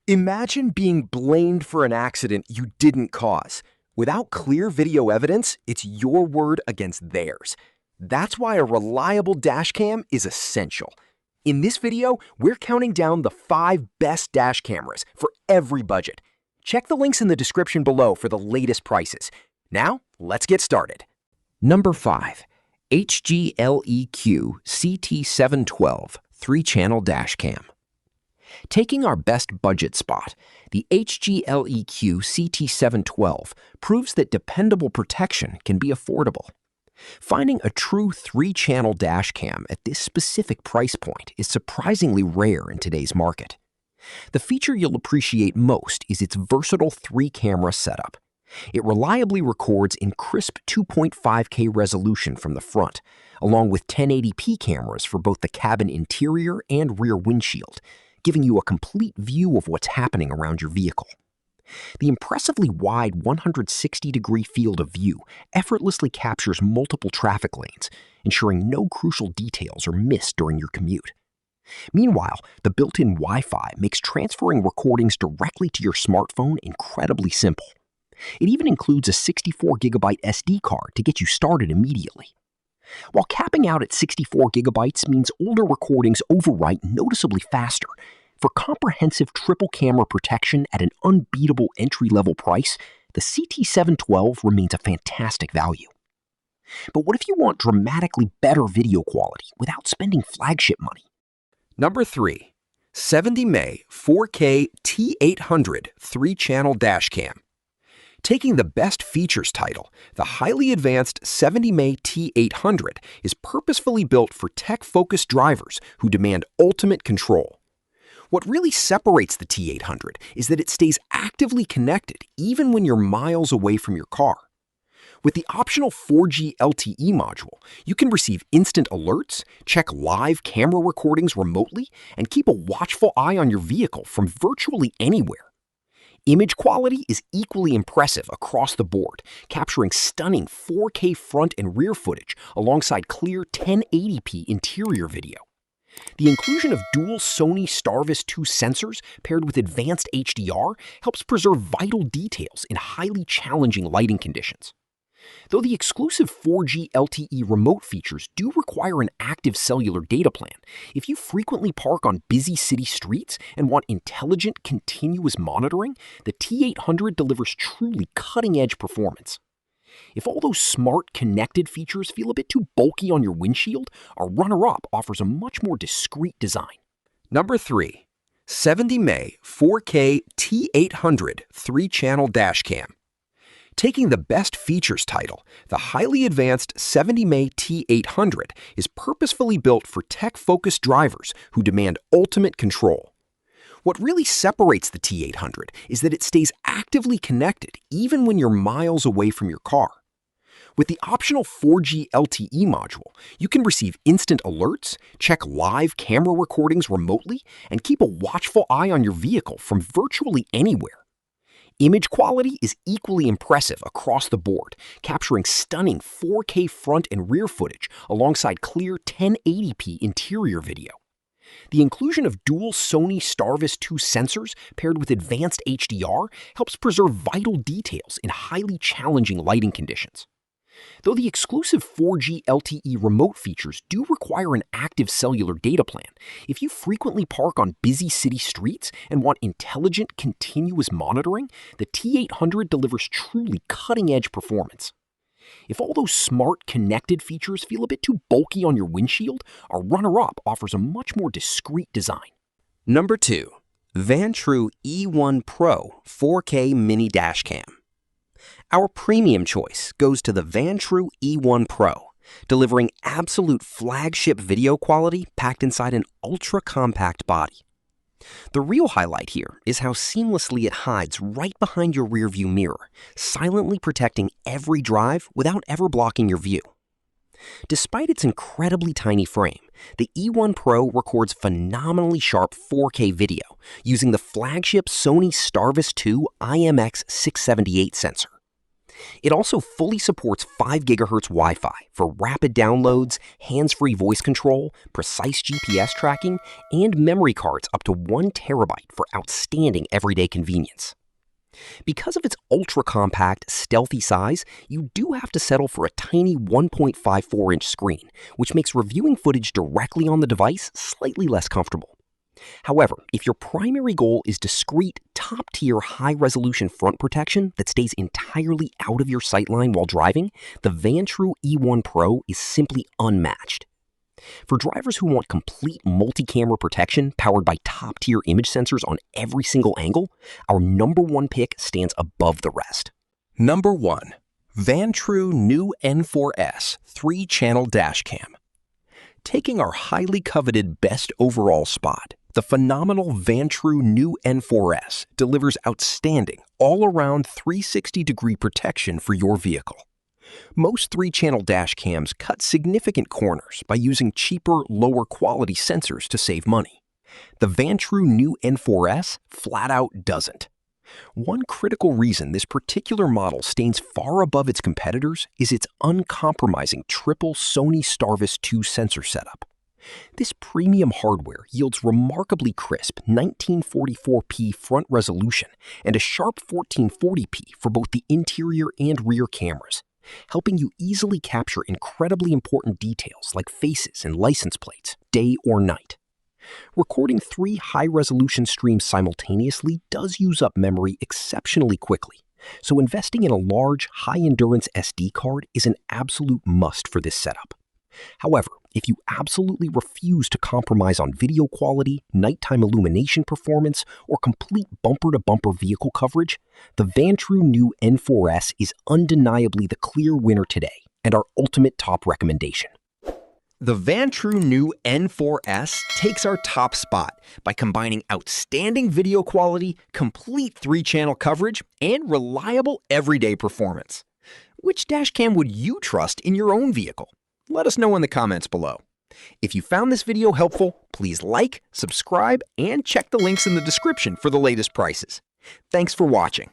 Imagine being blamed for an accident you didn't cause. Without clear video evidence, it's your word against theirs. That's why a reliable dashcam is essential. In this video, we're counting down the 5 best dash cameras for every budget. Check the links in the description below for the latest prices. Now, let's get started. Number 5. HGLEQ CT712 3-channel dashcam. Taking our best budget spot, the HGLEQ CT712 proves that dependable protection can be affordable. Finding a true 3-channel dashcam at this specific price point is surprisingly rare in today's market. The feature you'll appreciate most is its versatile 3-camera setup. It reliably records in crisp 2.5K resolution from the front, along with 1080p cameras for both the cabin interior and rear windshield, giving you a complete view of what's happening around your vehicle. The impressively wide 160-degree field of view effortlessly captures multiple traffic lanes, ensuring no crucial details are missed during your commute. Meanwhile, the built-in Wi-Fi makes transferring recordings directly to your smartphone incredibly simple. It even includes a 64GB SD card to get you started immediately. While capping out at 64GB means older recordings overwrite noticeably faster, for comprehensive triple-camera protection at an unbeatable entry-level price, the CT712 remains a fantastic value. But what if you want dramatically better video quality without spending flagship money? Number 3. 70mm 4K T800 3-channel dashcam. Taking the best features title, the highly advanced 70mm T800 is purposefully built for tech-focused drivers who demand ultimate control. What really separates the T800 is that it stays actively connected even when you're miles away from your car. With the optional 4G LTE module, you can receive instant alerts, check live camera recordings remotely, and keep a watchful eye on your vehicle from virtually anywhere. Image quality is equally impressive across the board, capturing stunning 4K front and rear footage alongside clear 1080p interior video. The inclusion of dual Sony Starvis 2 sensors paired with advanced HDR helps preserve vital details in highly challenging lighting conditions. Though the exclusive 4G LTE remote features do require an active cellular data plan, if you frequently park on busy city streets and want intelligent, continuous monitoring, the T800 delivers truly cutting-edge performance. If all those smart, connected features feel a bit too bulky on your windshield, our runner-up offers a much more discreet design. Number 3. 70mm 4K T800 3-channel dashcam. Taking the best features title, the highly advanced 70mm T800 is purposefully built for tech-focused drivers who demand ultimate control. What really separates the T800 is that it stays actively connected even when you're miles away from your car. With the optional 4G LTE module, you can receive instant alerts, check live camera recordings remotely, and keep a watchful eye on your vehicle from virtually anywhere. Image quality is equally impressive across the board, capturing stunning 4K front and rear footage alongside clear 1080p interior video. The inclusion of dual Sony Starvis 2 sensors paired with advanced HDR helps preserve vital details in highly challenging lighting conditions. Though the exclusive 4G LTE remote features do require an active cellular data plan, if you frequently park on busy city streets and want intelligent, continuous monitoring, the T800 delivers truly cutting-edge performance. If all those smart, connected features feel a bit too bulky on your windshield, our runner-up offers a much more discreet design. Number 2. Vantrue E1 Pro 4K Mini Dashcam. Our premium choice goes to the Vantrue E1 Pro, delivering absolute flagship video quality packed inside an ultra-compact body. The real highlight here is how seamlessly it hides right behind your rearview mirror, silently protecting every drive without ever blocking your view. Despite its incredibly tiny frame, the E1 Pro records phenomenally sharp 4K video using the flagship Sony Starvis 2 IMX678 sensor. It also fully supports 5 GHz Wi-Fi for rapid downloads, hands-free voice control, precise GPS tracking, and memory cards up to 1 terabyte for outstanding everyday convenience. Because of its ultra-compact, stealthy size, you do have to settle for a tiny 1.54-inch screen, which makes reviewing footage directly on the device slightly less comfortable. However, if your primary goal is discreet, top-tier, high-resolution front protection that stays entirely out of your sightline while driving, the Vantrue E1 Pro is simply unmatched. For drivers who want complete multi-camera protection powered by top-tier image sensors on every single angle, our number 1 pick stands above the rest. Number 1. Vantrue new N4S 3-channel dashcam. Taking our highly coveted best overall spot, the phenomenal Vantrue new N4S delivers outstanding all-around 360-degree protection for your vehicle. Most 3-channel dash cams cut significant corners by using cheaper, lower-quality sensors to save money. The Vantrue new N4S flat out doesn't. One critical reason this particular model stands far above its competitors is its uncompromising triple Sony Starvis 2 sensor setup. This premium hardware yields remarkably crisp 1944p front resolution and a sharp 1440p for both the interior and rear cameras, helping you easily capture incredibly important details like faces and license plates, day or night. Recording 3 high-resolution streams simultaneously does use up memory exceptionally quickly, so investing in a large, high-endurance SD card is an absolute must for this setup. However, if you absolutely refuse to compromise on video quality, nighttime illumination performance, or complete bumper-to-bumper vehicle coverage, the Vantrue new N4S is undeniably the clear winner today and our ultimate top recommendation. The Vantrue new N4S takes our top spot by combining outstanding video quality, complete 3-channel coverage, and reliable everyday performance. Which dashcam would you trust in your own vehicle? Let us know in the comments below. If you found this video helpful, please like, subscribe, and check the links in the description for the latest prices. Thanks for watching.